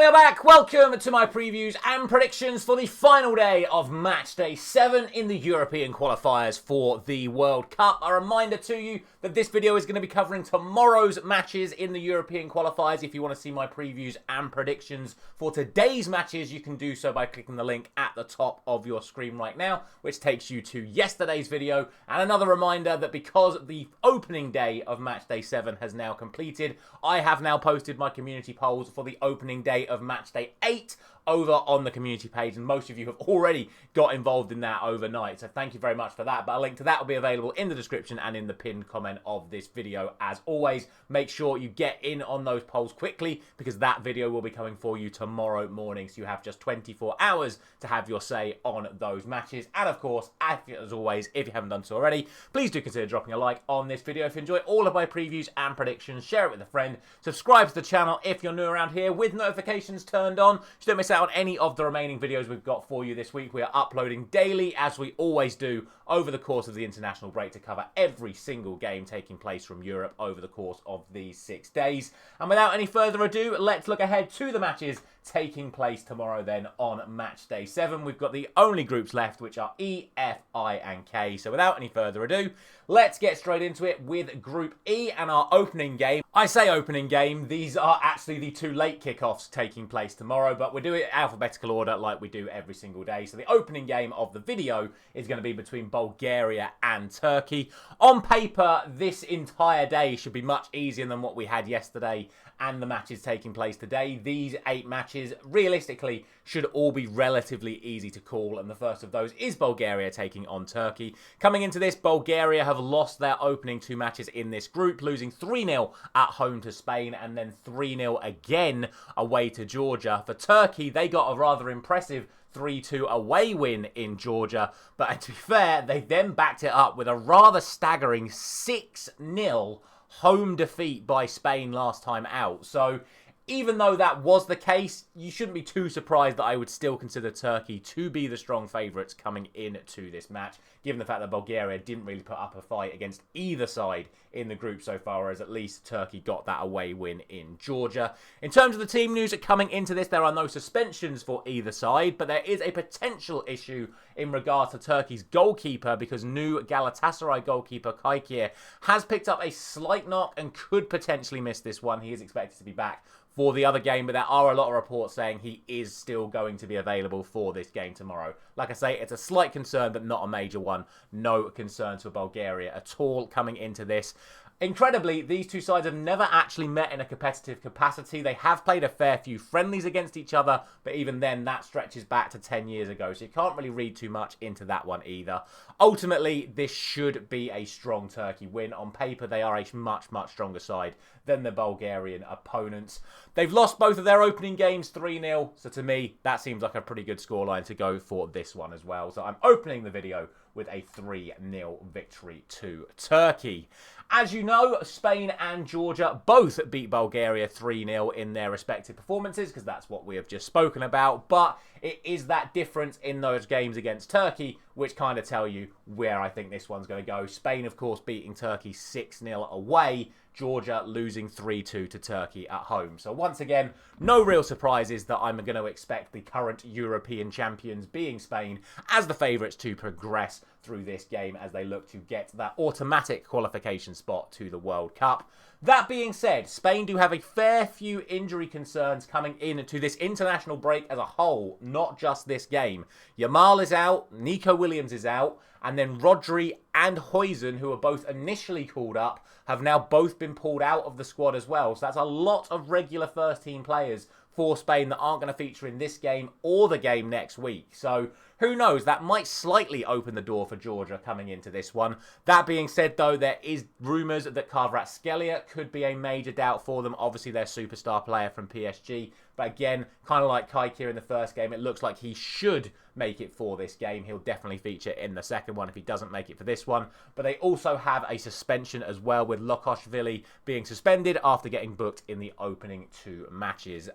are back. Welcome to my previews and predictions for the final day of Matchday 7 in the European qualifiers for the World Cup. A reminder to you that this video is going to be covering tomorrow's matches in the European qualifiers. If you want to see my previews and predictions for today's matches, you can do so by clicking the link at the top of your screen right now, which takes you to yesterday's video. And another reminder that because the opening day of Matchday 7 has now completed, I have now posted my community polls for the opening day of Matchday 8 over on the community page, and most of you have already got involved in that overnight, so thank you very much for that. But a link to that will be available in the description and in the pinned comment of this video. As always, make sure you get in on those polls quickly, because that video will be coming for you tomorrow morning, so you have just 24 hours to have your say on those matches. And of course, as always, if you haven't done so already, please do consider dropping a like on this video. If you enjoy all of my previews and predictions, share it with a friend, subscribe to the channel if you're new around here with notifications turned on, so don't miss out on any of the remaining videos we've got for you this week. We are uploading daily, as we always do, over the course of the international break to cover every single game taking place from Europe over the course of these 6 days. And without any further ado, let's look ahead to the matches taking place tomorrow then on match day 7. We've got the only groups left, which are E, F, I and K. So without any further ado, let's get straight into it with Group E and our opening game. I say opening game, these are actually the two late kickoffs taking place tomorrow, but we'll do it alphabetical order like we do every single day. So the opening game of the video is going to be between Bulgaria and Turkey. On paper, this entire day should be much easier than what we had yesterday and the matches taking place today. These 8 matches, realistically, should all be relatively easy to call, and the first of those is Bulgaria taking on Turkey. Coming into this, Bulgaria have lost their opening 2 matches in this group, losing 3-0 at home to Spain and then 3-0 again away to Georgia. For Turkey, they got a rather impressive 3-2 away win in Georgia, but to be fair, they then backed it up with a rather staggering 6-0 home defeat by Spain last time out. So even though that was the case, you shouldn't be too surprised that I would still consider Turkey to be the strong favourites coming into this match, given the fact that Bulgaria didn't really put up a fight against either side in the group so far, whereas at least Turkey got that away win in Georgia. In terms of the team news coming into this, there are no suspensions for either side, but there is a potential issue in regards to Turkey's goalkeeper, because new Galatasaray goalkeeper Kaikir has picked up a slight knock and could potentially miss this one. He is expected to be back for the other game, but there are a lot of reports saying he is still going to be available for this game tomorrow. Like I say, it's a slight concern, but not a major one. No concerns for Bulgaria at all coming into this. Incredibly, these two sides have never actually met in a competitive capacity. They have played a fair few friendlies against each other, but even then, that stretches back to 10 years ago, so you can't really read too much into that one either. Ultimately, this should be a strong Turkey win. On paper, they are a much, much stronger side than the Bulgarian opponents. They've lost both of their opening games 3-0, so to me, that seems like a pretty good scoreline to go for this one as well. So I'm opening the video with a 3-0 victory to Turkey. As you know, Spain and Georgia both beat Bulgaria 3-0 in their respective performances, because that's what we have just spoken about. But it is that difference in those games against Turkey which kind of tell you where I think this one's going to go. Spain, of course, beating Turkey 6-0 away. Georgia losing 3-2 to Turkey at home. So once again, no real surprises that I'm going to expect the current European champions, being Spain, as the favourites to progress through this game as they look to get that automatic qualification spot to the World Cup. That being said, Spain do have a fair few injury concerns coming into this international break as a whole, not just this game. Yamal is out, Nico Williams is out, and then Rodri and Huijsen, who were both initially called up, have now both been pulled out of the squad as well. So that's a lot of regular first-team players for Spain that aren't going to feature in this game or the game next week. So who knows, that might slightly open the door for Georgia coming into this one. That being said, though, there is rumours that Kvaratskhelia could be a major doubt for them. Obviously, their superstar player from PSG. But again, kind of like Kaikir in the first game, it looks like he should make it for this game. He'll definitely feature in the second one if he doesn't make it for this one. But they also have a suspension as well, with Lokoshvili being suspended after getting booked in the opening 2 matches.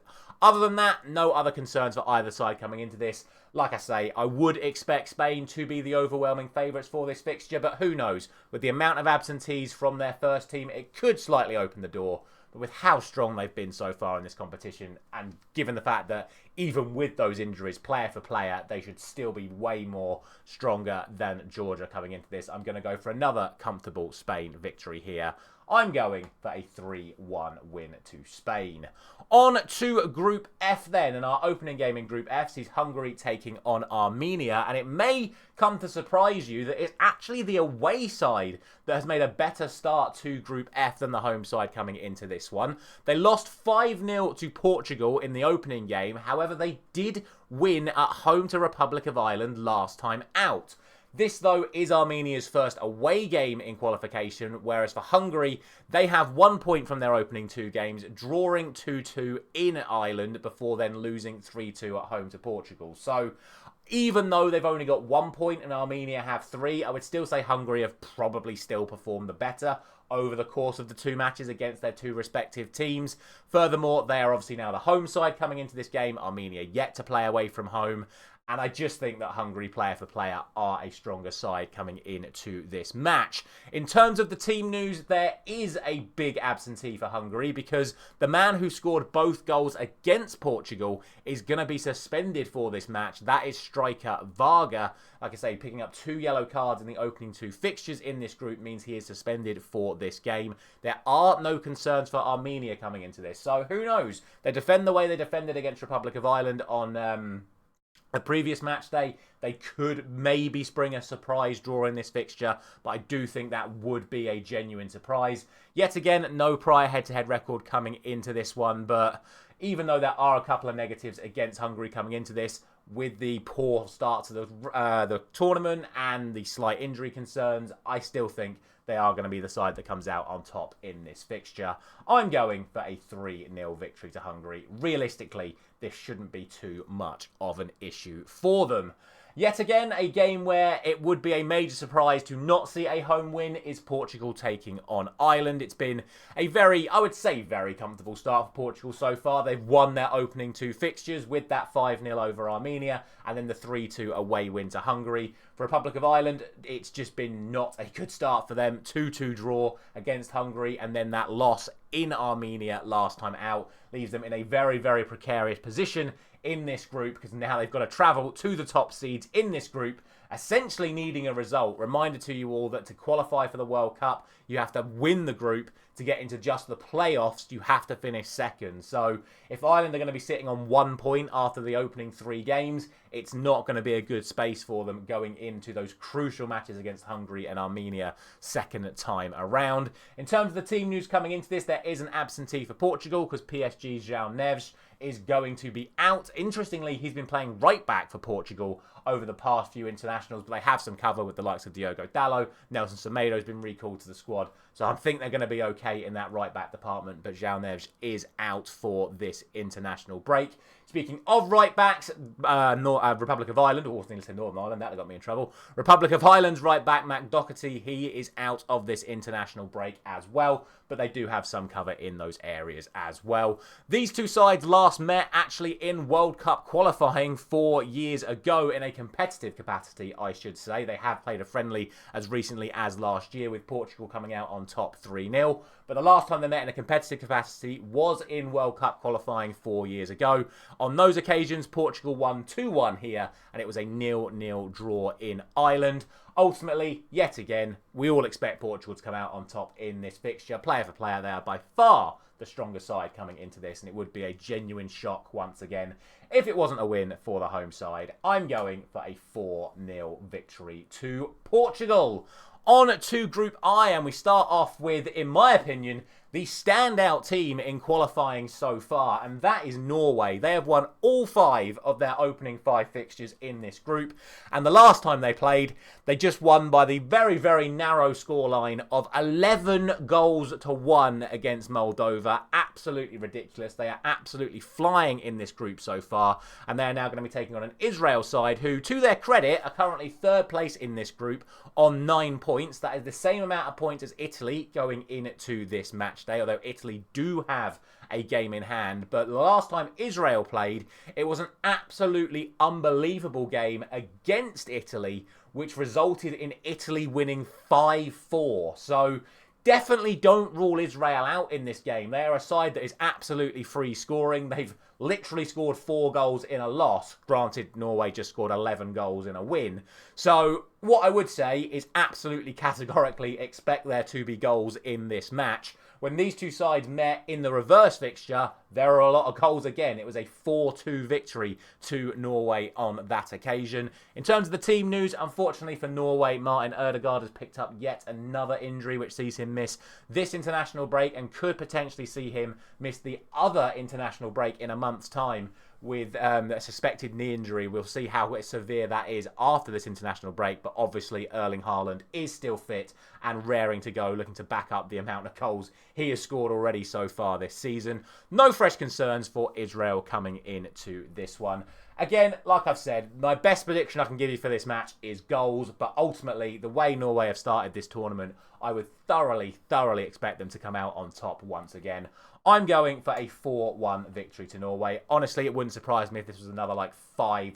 Other than that, no other concerns for either side coming into this. Like I say, I would expect Spain to be the overwhelming favourites for this fixture, but who knows? With the amount of absentees from their first team, it could slightly open the door but with how strong they've been so far in this competition, and given the fact that even with those injuries, player for player, they should still be way more stronger than Georgia coming into this. I'm going to go for another comfortable Spain victory here. I'm going for a 3-1 win to Spain. On to Group F then, and our opening game in Group F sees Hungary taking on Armenia, and it may come to surprise you that it's actually the away side that has made a better start to Group F than the home side coming into this one. They lost 5-0 to Portugal in the opening game, however they did win at home to Republic of Ireland last time out. This, though, is Armenia's first away game in qualification, whereas for Hungary, they have 1 point from their opening 2 games, drawing 2-2 in Ireland before then losing 3-2 at home to Portugal. So, even though they've only got 1 point and Armenia have 3, I would still say Hungary have probably still performed the better over the course of the 2 matches against their 2 respective teams. Furthermore, they are obviously now the home side coming into this game. Armenia yet to play away from home. And I just think that Hungary, player for player, are a stronger side coming into this match. In terms of the team news, there is a big absentee for Hungary because the man who scored both goals against Portugal is going to be suspended for this match. That is striker Varga. Like I say, picking up 2 yellow cards in the opening 2 fixtures in this group means he is suspended for this game. There are no concerns for Armenia coming into this. So who knows? They defend the way they defended against Republic of Ireland on a previous match day. They could maybe spring a surprise draw in this fixture, but I do think that would be a genuine surprise. Yet again, no prior head-to-head record coming into this one, but even though there are a couple of negatives against Hungary coming into this, with the poor start to the tournament and the slight injury concerns, I still think they are going to be the side that comes out on top in this fixture. I'm going for a 3-0 victory to Hungary. Realistically, this shouldn't be too much of an issue for them. Yet again, a game where it would be a major surprise to not see a home win is Portugal taking on Ireland. It's been a very, I would say, very comfortable start for Portugal so far. They've won their opening 2 fixtures with that 5-0 over Armenia and then the 3-2 away win to Hungary. For Republic of Ireland, it's just been not a good start for them. 2-2 draw against Hungary and then that loss in Armenia last time out leaves them in a very, very precarious position in this group because now they've got to travel to the top seeds in this group, essentially needing a result. Reminder to you all that to qualify for the World Cup, you have to win the group. To get into just the playoffs, you have to finish second. So if Ireland are going to be sitting on 1 point after the opening 3 games, it's not going to be a good space for them going into those crucial matches against Hungary and Armenia second time around. In terms of the team news coming into this, there is an absentee for Portugal because PSG's João Neves is going to be out. Interestingly, he's been playing right back for Portugal over the past few internationals, but they have some cover with the likes of Diogo Dalot. Nelson Semedo has been recalled to the squad, so I think they're going to be okay in that right back department, but João Neves is out for this international break. Speaking of right backs, Republic of Ireland, or I was going to say Northern Ireland, that got me in trouble. Republic of Ireland's right back, Mac Doherty, he is out of this international break as well, but they do have some cover in those areas as well. These 2 sides last met actually in World Cup qualifying 4 years ago in a competitive capacity, I should say. They have played a friendly as recently as last year with Portugal coming out on top 3-0. But the last time they met in a competitive capacity was in World Cup qualifying 4 years ago. On those occasions, Portugal won 2-1 here, and it was a 0-0 draw in Ireland. Ultimately, yet again, we all expect Portugal to come out on top in this fixture. Player for player, they are by far the stronger side coming into this, and it would be a genuine shock once again if it wasn't a win for the home side. I'm going for a 4-0 victory to Portugal. On to Group I, and we start off with, in my opinion, the standout team in qualifying so far, and that is Norway. They have won all 5 of their opening 5 fixtures in this group, and the last time they played, they just won by the very, very narrow scoreline of 11 goals to 1 against Moldova. Absolutely ridiculous. They are absolutely flying in this group so far, and they are now going to be taking on an Israel side who, to their credit, are currently 3rd place in this group on 9 points. That is the same amount of points as Italy going into this match day, although Italy do have a game in hand. But the last time Israel played, it was an absolutely unbelievable game against Italy, which resulted in Italy winning 5-4. So definitely don't rule Israel out in this game. They are a side that is absolutely free scoring. They've literally scored 4 goals in a loss. Granted, Norway just scored 11 goals in a win. So what I would say is absolutely categorically expect there to be goals in this match. When these two sides met in the reverse fixture, there were a lot of goals again. It was a 4-2 victory to Norway on that occasion. In terms of the team news, unfortunately for Norway, Martin Ødegaard has picked up yet another injury, which sees him miss this international break and could potentially see him miss the other international break in a month's time with a suspected knee injury. We'll see how severe that is after this international break, but obviously Erling Haaland is still fit and raring to go, looking to back up the amount of goals he has scored already so far this season. No fresh concerns for Israel coming into this one. Again, like I've said, my best prediction I can give you for this match is goals, but ultimately, the way Norway have started this tournament, I would thoroughly expect them to come out on top once again. I'm going for a 4-1 victory to Norway. Honestly, it wouldn't surprise me if this was another like 5-3,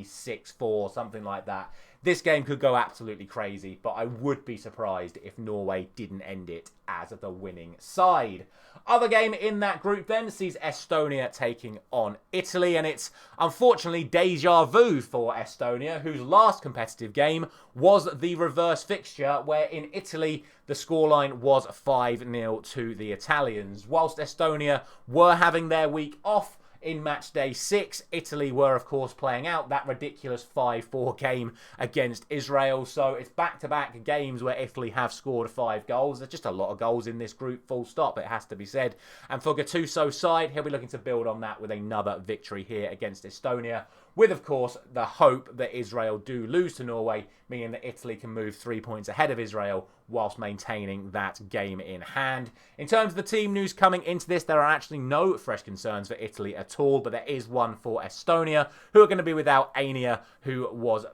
6-4, something like that. This game could go absolutely crazy, but I would be surprised if Norway didn't end it as the winning side. Other game in that group then sees Estonia taking on Italy, and it's unfortunately deja vu for Estonia, whose last competitive game was the reverse fixture, where in Italy the scoreline was 5-0 to the Italians. Whilst Estonia were having their week off in match day 6, Italy were, of course, playing out that ridiculous 5-4 game against Israel. So it's back-to-back games where Italy have scored 5 goals. There's just a lot of goals in this group, full stop, it has to be said. And for Gattuso's side, he'll be looking to build on that with another victory here against Estonia, with, of course, the hope that Israel do lose to Norway, meaning that Italy can move 3 points ahead of Israel whilst maintaining that game in hand. In terms of the team news coming into this, there are actually no fresh concerns for Italy at all, but there is one for Estonia, who are going to be without Ania, who was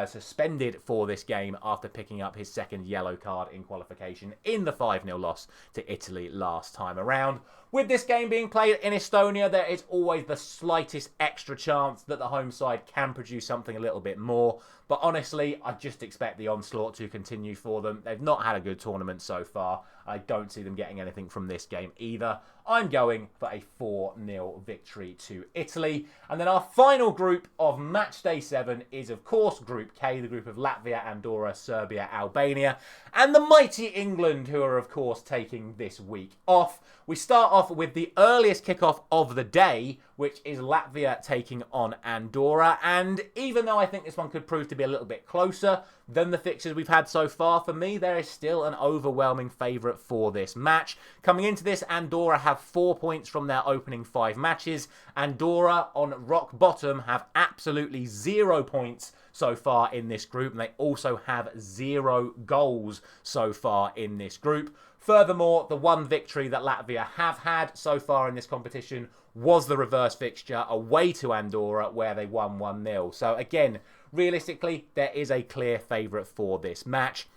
suspended for this game after picking up his second yellow card in qualification in the 5-0 loss to Italy last time around. With this game being played in Estonia, there is always the slightest extra chance that the home side can produce something a little bit more. But honestly, I just expect the onslaught to continue for them. They've not had a good tournament so far. I don't see them getting anything from this game either. I'm going for a 4-0 victory to Italy. And then our final group of match day 7 is, of course, Group K, the group of Latvia, Andorra, Serbia, Albania, and the mighty England, who are, of course, taking this week off. We start off with the earliest kickoff of the day, which is Latvia taking on Andorra. And even though I think this one could prove to be a little bit closer than the fixtures we've had so far, for me, there is still an overwhelming favourite for this match. Coming into this, Andorra have 4 points from their opening 5 matches. Andorra, on rock bottom, have absolutely 0 points so far in this group, and they also have 0 goals so far in this group. Furthermore, the one victory that Latvia have had so far in this competition was the reverse fixture away to Andorra, where they won 1-0. So again, realistically, there is a clear favourite for this match.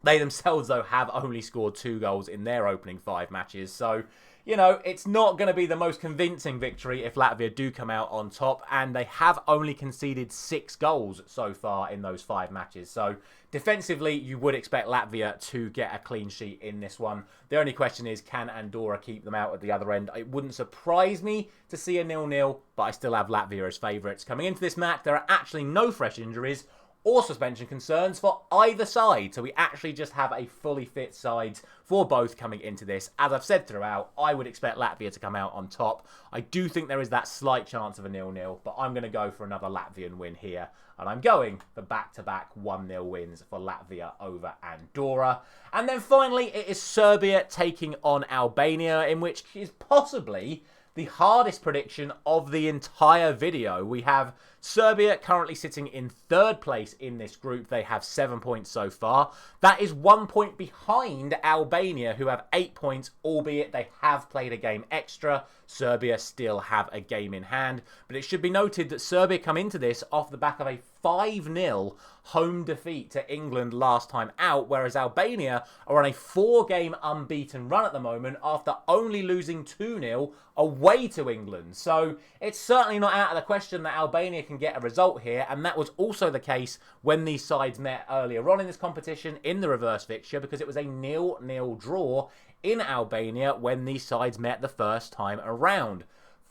They themselves, though, have only scored 2 goals in their opening 5 matches. So, you know, it's not going to be the most convincing victory if Latvia do come out on top. And they have only conceded 6 goals so far in those 5 matches. So, defensively, you would expect Latvia to get a clean sheet in this one. The only question is, can Andorra keep them out at the other end? It wouldn't surprise me to see a 0-0, but I still have Latvia as favourites. Coming into this match, there are actually no fresh injuries or suspension concerns for either side. So we actually just have a fully fit side for both coming into this. As I've said throughout, I would expect Latvia to come out on top. I do think there is that slight chance of a 0-0, but I'm going to go for another Latvian win here. And I'm going for back-to-back 1-0 wins for Latvia over Andorra. And then finally, it is Serbia taking on Albania, in which is possibly the hardest prediction of the entire video. We have Serbia currently sitting in 3rd place in this group. They have 7 points so far. That is 1 point behind Albania, who have 8 points, albeit they have played a game extra. Serbia still have a game in hand. But it should be noted that Serbia come into this off the back of a 5-0 home defeat to England last time out, whereas Albania are on a 4-game unbeaten run at the moment after only losing 2-0 away to England. So it's certainly not out of the question that Albania can can get a result here, and that was also the case when these sides met earlier on in this competition in the reverse fixture, because it was a 0-0 draw in Albania when these sides met the first time around.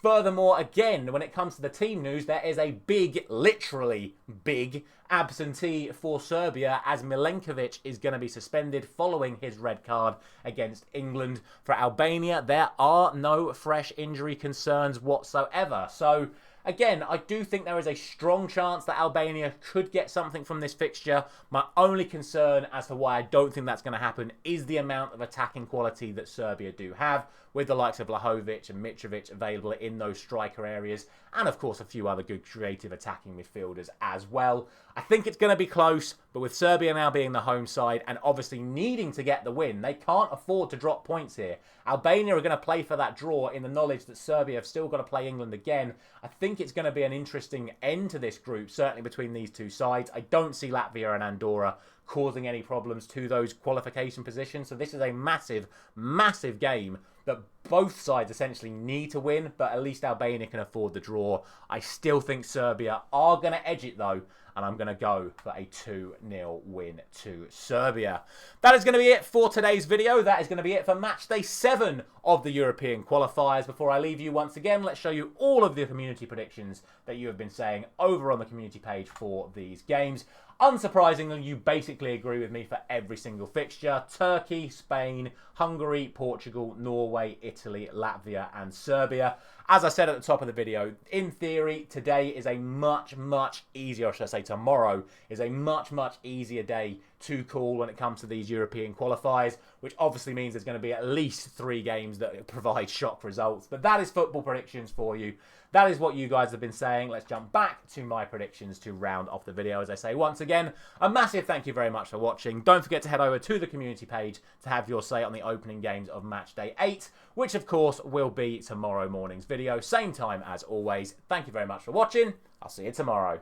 Furthermore, again, when it comes to the team news, there is a big, literally big, absentee for Serbia, as Milenkovic is going to be suspended following his red card against England. For Albania, there are no fresh injury concerns whatsoever. So, again, I do think there is a strong chance that Albania could get something from this fixture. My only concern as to why I don't think that's going to happen is the amount of attacking quality that Serbia do have, with the likes of Vlahovic and Mitrovic available in those striker areas, and of course a few other good creative attacking midfielders as well. I think it's going to be close, but with Serbia now being the home side and obviously needing to get the win, they can't afford to drop points here. Albania are going to play for that draw in the knowledge that Serbia have still got to play England again. I think it's going to be an interesting end to this group, certainly between these two sides. I don't see Latvia and Andorra causing any problems to those qualification positions. So this is a massive, massive game that both sides essentially need to win, but at least Albania can afford the draw. I still think Serbia are going to edge it though, and I'm going to go for a 2-0 win to Serbia. That is going to be it for today's video. That is going to be it for match day 7 of the European qualifiers. Before I leave you once again, let's show you all of the community predictions that you have been saying over on the community page for these games. Unsurprisingly, you basically agree with me for every single fixture. Turkey, Spain, Hungary, Portugal, Norway, Italy, Latvia and Serbia. As I said at the top of the video, in theory, today is a much, much easier, or should I say tomorrow, is a much, much easier day to call when it comes to these European qualifiers, which obviously means there's going to be at least 3 games that provide shock results. But that is football predictions for you. That is what you guys have been saying. Let's jump back to my predictions to round off the video. As I say, once again, a massive thank you very much for watching. Don't forget to head over to the community page to have your say on the opening games of match day 8, which of course will be tomorrow morning's video. Same time as always. Thank you very much for watching. I'll see you tomorrow.